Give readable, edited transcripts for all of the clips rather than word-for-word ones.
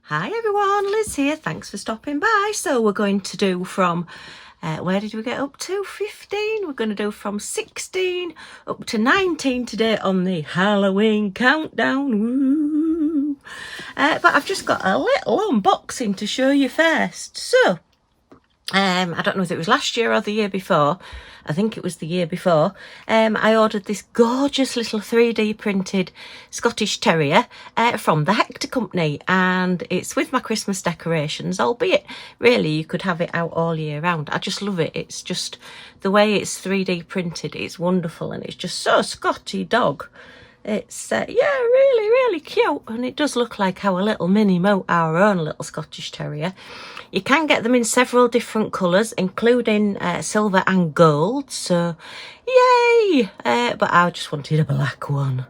Hi everyone, Liz here. Thanks for stopping by. So we're going to do from, where did we get up to? 15. We're going to do from 16 up to 19 today on the Halloween countdown. Woo. But I've just got a little unboxing to show you first. So, I don't know if it was last year or the year before. I think it was the year before. I ordered this gorgeous little 3D printed Scottish Terrier from the Hector Company, and it's with my Christmas decorations, albeit really you could have it out all year round. I just love it. It's just the way it's 3D printed. It's wonderful, and it's just so Scottie dog. It's, yeah, really cute, and it does look like our little mini our own little Scottish Terrier. You can get them in several different colours, including silver and gold, so yay! But I just wanted a black one.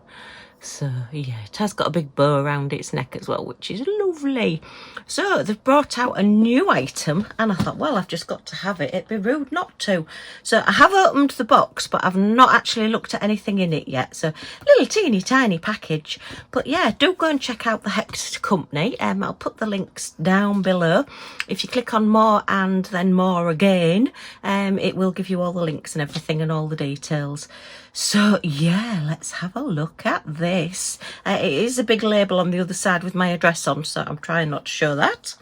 So yeah, it has got a big bow around its neck as well, which is lovely. So they've brought out a new item, and I thought, well, I've just got to have it. It'd be rude not to. So I have opened the box, but I've not actually looked at anything in it yet. So little teeny tiny package. But yeah, do go and check out the Hector Company. I'll put the links down below. If you click on more and then more again, it will give you all the links and everything and all the details. So yeah, let's have a look at this. It is a big label on the other side with my address on, so I'm trying not to show that.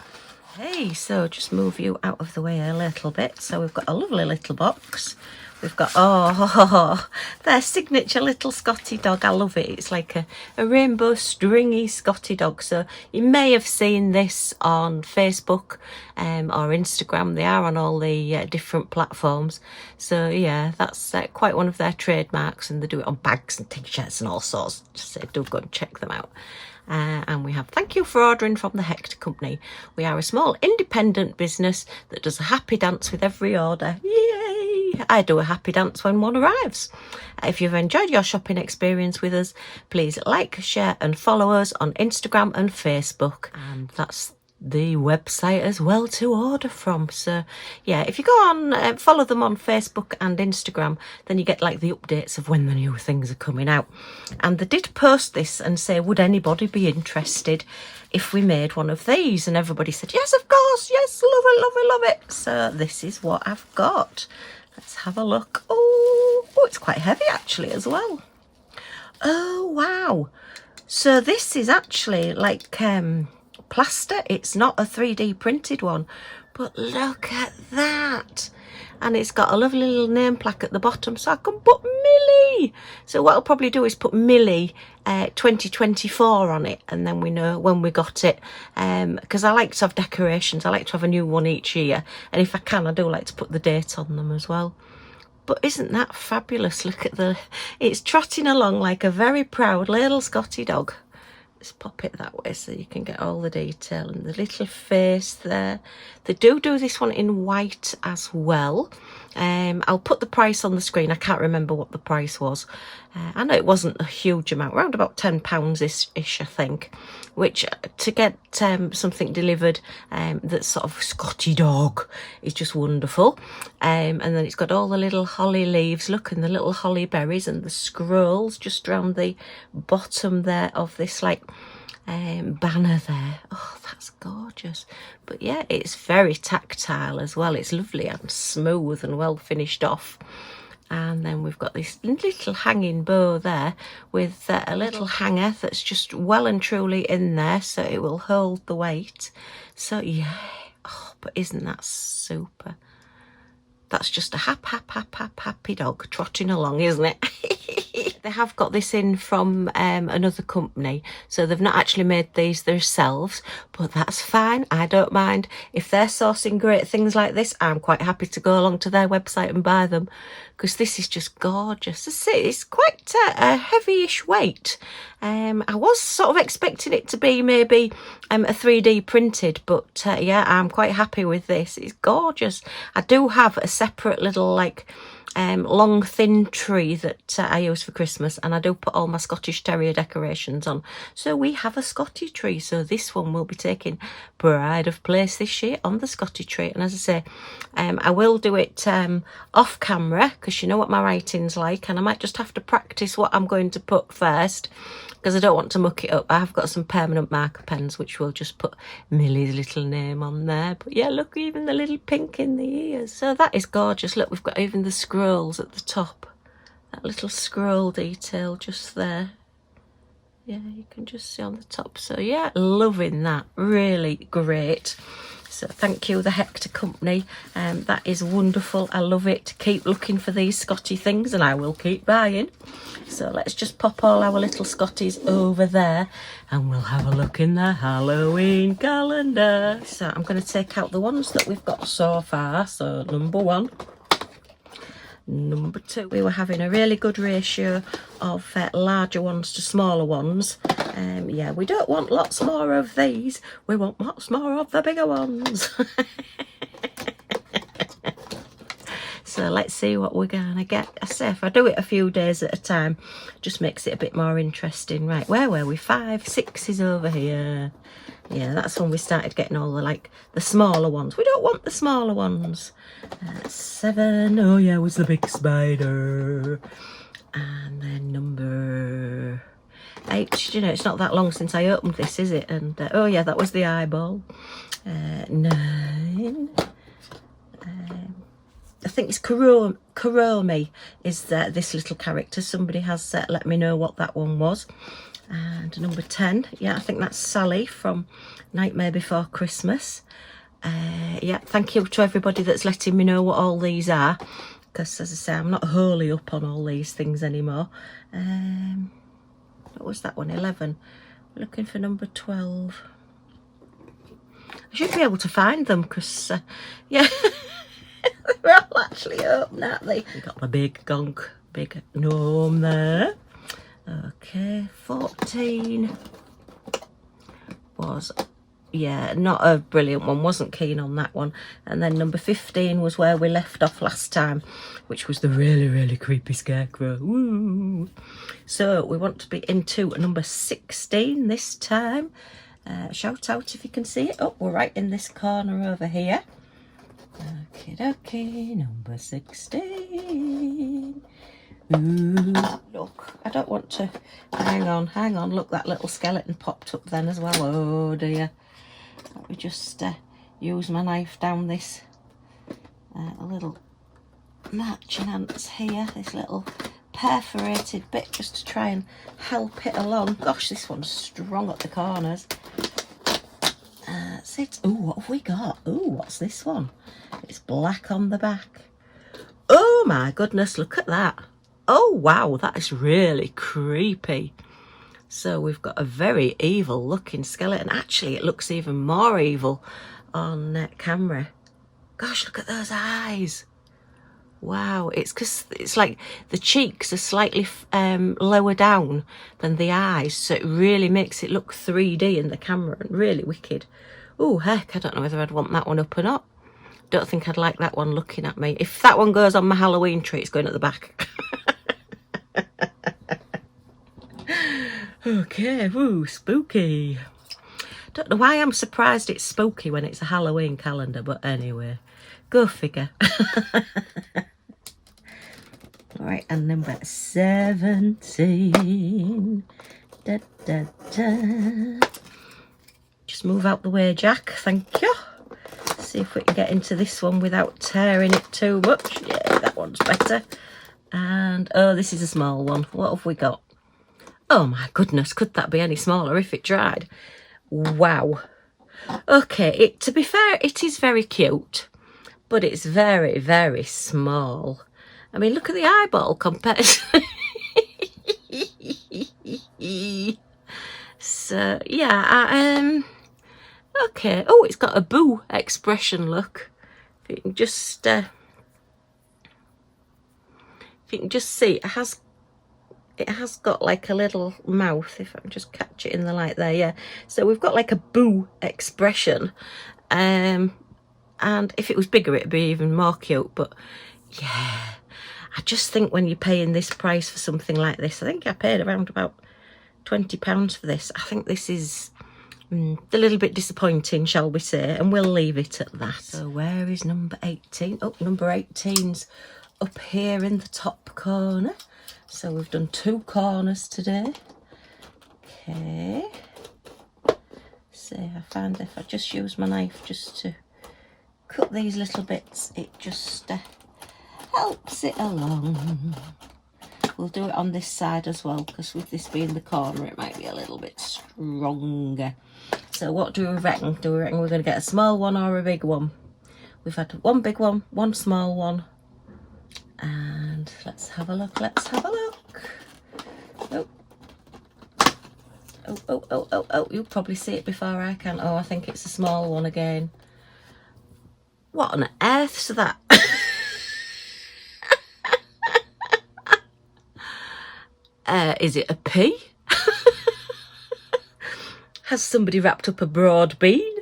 Hey, so just move you out of the way a little bit. So we've got a lovely little box. We've got, oh, their signature little Scottie dog. I love it. It's like a rainbow stringy Scottie dog. So you may have seen this on Facebook or Instagram. They are on all the different platforms. So yeah, that's quite one of their trademarks, and they do it on bags and t-shirts and all sorts. So do go and check them out. And we have, thank you for ordering from the Hector Company. We are a small independent business that does a happy dance with every order. Yay! I do a happy dance when one arrives. If you've enjoyed your shopping experience with us, please like, share and follow us on Instagram and Facebook. And that's the website as well to order from. So yeah, if you go on, follow them on Facebook and Instagram, then you get like the updates of when the new things are coming out. And they did post this and say, would anybody be interested if we made one of these? And everybody said, yes, of course, yes, love it. So this is what I've got. Let's have a look. Oh, it's quite heavy actually as well. Oh wow, so this is actually like plaster. It's not a 3D printed one, but look at that. And it's got a lovely little name plaque at the bottom, so I can put Millie. So what I'll probably do is put Millie 2024 on it, and then we know when we got it, because I like to have decorations. I like to have a new one each year, and if I can, I do like to put the date on them as well. But isn't that fabulous? Look at it's trotting along like a very proud little Scottie dog. Let's pop it that way so you can get all the detail and the little face there. They do this one in white as well. I'll put the price on the screen. I can't remember what the price was. I know it wasn't a huge amount, around about £10-ish, I think, which to get something delivered that's sort of Scottie dog is just wonderful. And then it's got all the little holly leaves, look, and the little holly berries and the scrolls just around the bottom there of this like banner there. Oh, that's gorgeous. But yeah, it's very tactile as well. It's lovely and smooth and well finished off. And then we've got this little hanging bow there with a little hanger that's just well and truly in there, so it will hold the weight. So yeah, oh, but isn't that super? That's just a happy dog trotting along, isn't it? They have got this in from another company, so they've not actually made these themselves, but that's fine. I don't mind. If they're sourcing great things like this, I'm quite happy to go along to their website and buy them, because this is just gorgeous. It's quite a heavy-ish weight. I was sort of expecting it to be maybe a 3D printed, but yeah, I'm quite happy with this. It's gorgeous. I do have a separate little like long thin tree that I use for Christmas, and I do put all my Scottish Terrier decorations on. So we have a Scottie tree, so this one will be taking pride of place this year on the Scottie tree. And as I say, I will do it off camera, because you know what my writing's like, and I might just have to practice what I'm going to put first. because I don't want to muck it up. I've got some permanent marker pens which will just put Millie's little name on there. But yeah, look, even the little pink in the ears. So that is gorgeous. Look, we've got even the scrolls at the top. That little scroll detail just there. Yeah, you can just see on the top. So yeah, loving that. Really great. So thank you, the Hector Company. That is wonderful. I love it. Keep looking for these Scottie things and I will keep buying. So let's just pop all our little Scotties over there and we'll have a look in the Halloween calendar. So I'm going to take out the ones that we've got so far. So number 1. Number 2, we were having a really good ratio of larger ones to smaller ones. Yeah, we don't want lots more of these. We want lots more of the bigger ones. So let's see what we're going to get. I say if I do it a few days at a time, just makes it a bit more interesting. Right, where were we? 5, 6 is over here. Yeah, that's when we started getting all the smaller ones. We don't want the smaller ones. 7, oh yeah, was the big spider. And then number 8, you know, it's not that long since I opened this, is it? And oh yeah, that was the eyeball. 9. I think it's Kuromi is this little character. Somebody has let me know what that one was. And number 10, yeah, I think that's Sally from Nightmare Before Christmas. Yeah, thank you to everybody that's letting me know what all these are, because as I say, I'm not wholly up on all these things anymore. What was that one? 11. Looking for number 12. I should be able to find them because yeah, they're all actually open, aren't they? We've got my big gnome there. Okay, 14 was, yeah, not a brilliant one, wasn't keen on that one. And then number 15 was where we left off last time, which was the really, really creepy scarecrow. Woo. So we want to be into number 16 this time. Shout out if you can see it. Oh, we're right in this corner over here. Okie dokie, number 16. Ooh, look, I don't want to, hang on, look, that little skeleton popped up then as well. Oh dear. Let me just use my knife down this a little matching ants here, this little perforated bit, just to try and help it along. Gosh, this one's strong at the corners. That's it. Oh, what have we got? Oh, what's this one? It's black on the back. Oh my goodness, look at that. Oh wow, that is really creepy. So we've got a very evil looking skeleton. Actually, it looks even more evil on camera. Gosh, look at those eyes. Wow, it's because it's like the cheeks are slightly lower down than the eyes, so it really makes it look 3D in the camera and really wicked. Oh heck, I don't know whether I'd want that one up or not. Don't think I'd like that one looking at me. If that one goes on my Halloween tree, it's going at the back. Okay, woo, spooky. Don't know why I'm surprised it's spooky when it's a Halloween calendar, but anyway, go figure. All right, and number 17. Da, da, da. Just move out the way, Jack, thank you. See if we can get into this one without tearing it too much. Yeah, that one's better. And oh, this is a small one. What have we got? Oh my goodness, could that be any smaller if it tried? Wow. Okay, to be fair, it is very cute, but it's very, very small. I mean, look at the eyeball compared to... So yeah, okay. Oh, it's got a boo expression, look. If you can just see, it has got like a little mouth, if I can just catch it in the light there, yeah. So we've got like a boo expression. And if it was bigger, it'd be even more cute, but yeah. I just think when you're paying this price for something like this, I think I paid around about £20 for this. I think this is a little bit disappointing, shall we say, and we'll leave it at that. So where is number 18? Oh, number 18's up here in the top corner. So we've done 2 corners today. Okay. See, I find if I just use my knife just to cut these little bits, it just helps it along. We'll do it on this side as well, because with this being the corner, it might be a little bit stronger. So what do we reckon? Do we reckon we're going to get a small one or a big one? We've had one big one, one small one. And let's have a look, let's have a look. Oh. Oh, you'll probably see it before I can. Oh, I think it's a small one again. What on earth's that? Is it a pea? Has somebody wrapped up a broad bean?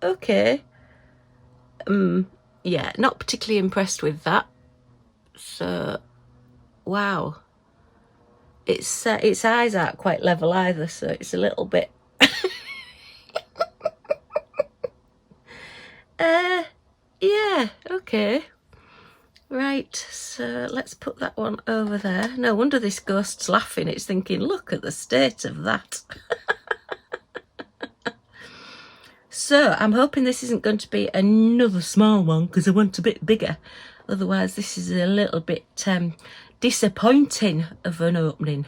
Okay. Yeah, not particularly impressed with that. So, wow. Its eyes aren't quite level either, so it's a little bit... yeah, okay. Right, so let's put that one over there. No wonder this ghost's laughing. It's thinking, look at the state of that. So I'm hoping this isn't going to be another small one, because I want a bit bigger. Otherwise, this is a little bit disappointing of an opening.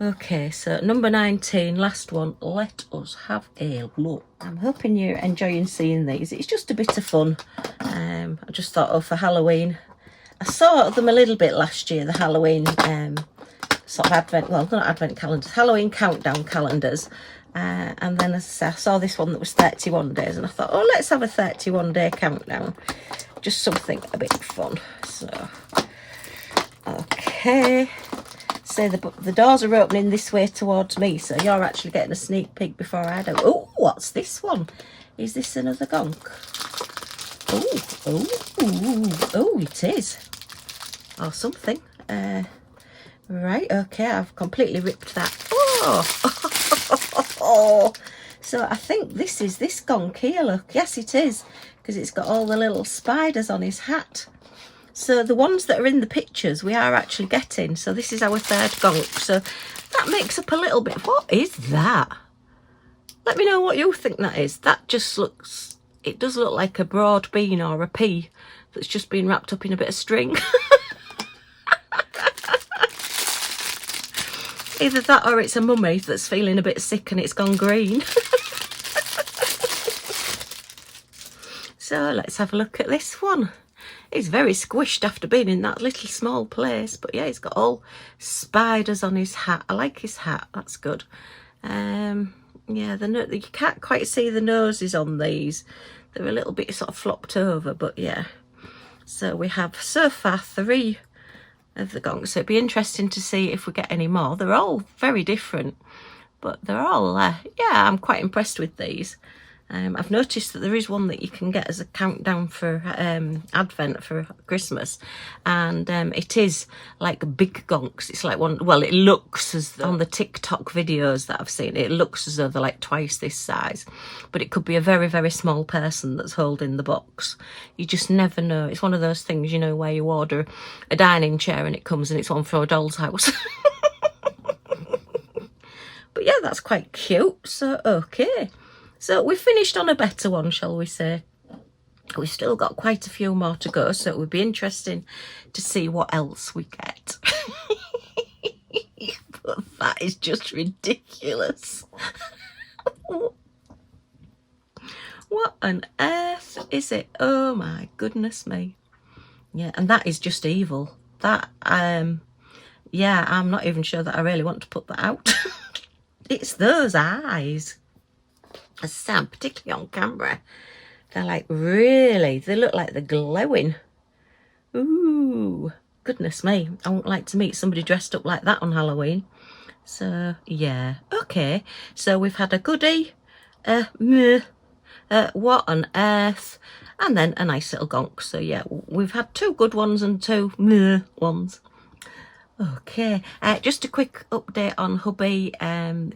Okay, so number 19, last one. Let us have a look. I'm hoping you're enjoying seeing these. It's just a bit of fun. I just thought, oh, for Halloween. I saw them a little bit last year, the Halloween sort of advent, well, not advent calendars, Halloween countdown calendars. And then as I saw this one that was 31 days, and I thought, oh, let's have a 31-day countdown. Just something a bit fun. So, okay. So the doors are opening this way towards me, so you're actually getting a sneak peek before I do. Oh, what's this one? Is this another gonk? Oh, it is. Or something. Right, okay, I've completely ripped that. Oh! So I think this is this gonk here, look. Yes, it is, because it's got all the little spiders on his hat. So the ones that are in the pictures we are actually getting. So this is our third gonk. So that makes up a little bit. What is that? Let me know what you think that is. That just looks, it does look like a broad bean or a pea that's just been wrapped up in a bit of string. Either that or it's a mummy that's feeling a bit sick and it's gone green. So let's have a look at this one. He's very squished after being in that little small place. But yeah, he's got all spiders on his hat. I like his hat. That's good. Yeah, you can't quite see the noses on these. They're a little bit sort of flopped over. But yeah. So we have so far 3 of the gonks. So it'd be interesting to see if we get any more. They're all very different. But they're all, yeah, I'm quite impressed with these. I've noticed that there is one that you can get as a countdown for Advent for Christmas, and it is like big gonks. It's like one, well, it looks as though, on the TikTok videos that I've seen, it looks as though they're like twice this size, but it could be a very, very small person that's holding the box. You just never know. It's one of those things, you know, where you order a dining chair and it comes and it's one for a doll's house. But yeah, that's quite cute. So, okay. So we finished on a better one, shall we say. We've still got quite a few more to go, so it would be interesting to see what else we get. But that is just ridiculous. What on earth is it? Oh my goodness me. Yeah, and that is just evil. That, yeah, I'm not even sure that I really want to put that out. It's those eyes. As Sam, particularly on camera, they're like really, they look like they're glowing. Ooh, goodness me. I wouldn't like to meet somebody dressed up like that on Halloween. So, yeah. Okay, so we've had a goodie, what on earth, and then a nice little gonk. So, yeah, we've had 2 good ones and 2 meh ones. Okay, just a quick update on Hubby.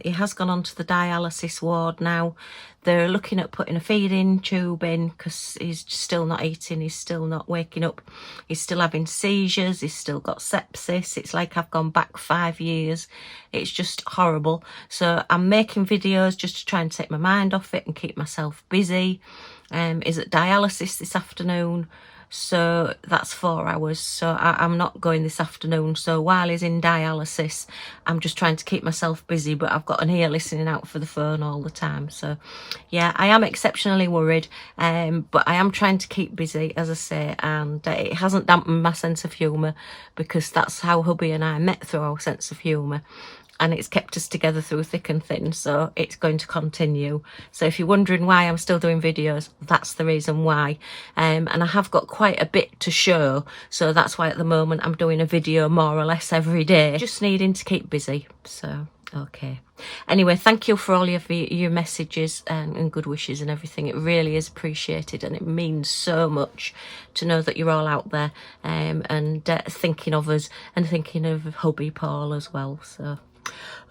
He has gone on to the dialysis ward now. They're looking at putting a feeding tube in because he's still not eating, he's still not waking up, he's still having seizures, he's still got sepsis. It's like I've gone back 5 years. It's just horrible. So I'm making videos just to try and take my mind off it and keep myself busy. He's at dialysis this afternoon. So that's 4 hours. So I'm not going this afternoon. So while he's in dialysis, I'm just trying to keep myself busy, but I've got an ear listening out for the phone all the time. So yeah, I am exceptionally worried, but I am trying to keep busy, as I say, and it hasn't dampened my sense of humour, because that's how Hubby and I met, through our sense of humour. And it's kept us together through thick and thin, so it's going to continue. So if you're wondering why I'm still doing videos, that's the reason why. And I have got quite a bit to show, so that's why at the moment I'm doing a video more or less every day, just needing to keep busy. So okay, anyway, thank you for all of your messages and good wishes and everything. It really is appreciated, and it means so much to know that you're all out there, and thinking of us and thinking of Hubby Paul as well. So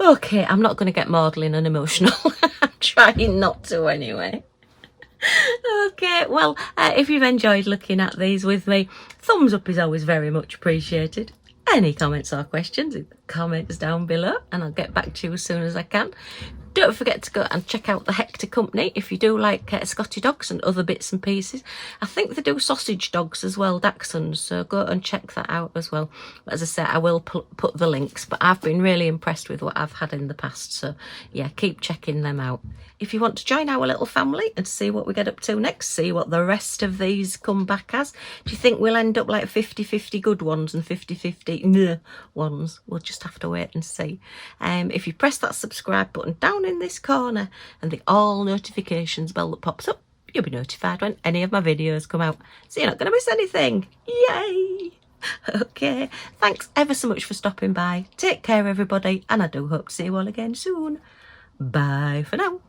okay, I'm not going to get maudlin and emotional. I'm trying not to anyway. Okay, well, if you've enjoyed looking at these with me, thumbs up is always very much appreciated. Any comments or questions, comments down below, and I'll get back to you as soon as I can. Don't forget to go and check out the Hector Company if you do like Scottie dogs and other bits and pieces. I think they do sausage dogs as well, Dachshunds, so go and check that out as well. But as I said, I will put the links, but I've been really impressed with what I've had in the past, so yeah, keep checking them out. If you want to join our little family and see what we get up to next, see what the rest of these come back as, do you think we'll end up like 50-50 good ones and 50-50 ones? We'll just have to wait and see. If you press that subscribe button down in this corner and the all notifications bell that pops up, you'll be notified when any of my videos come out, so you're not going to miss anything. Yay! Okay, thanks ever so much for stopping by. Take care everybody, and I do hope to see you all again soon. Bye for now.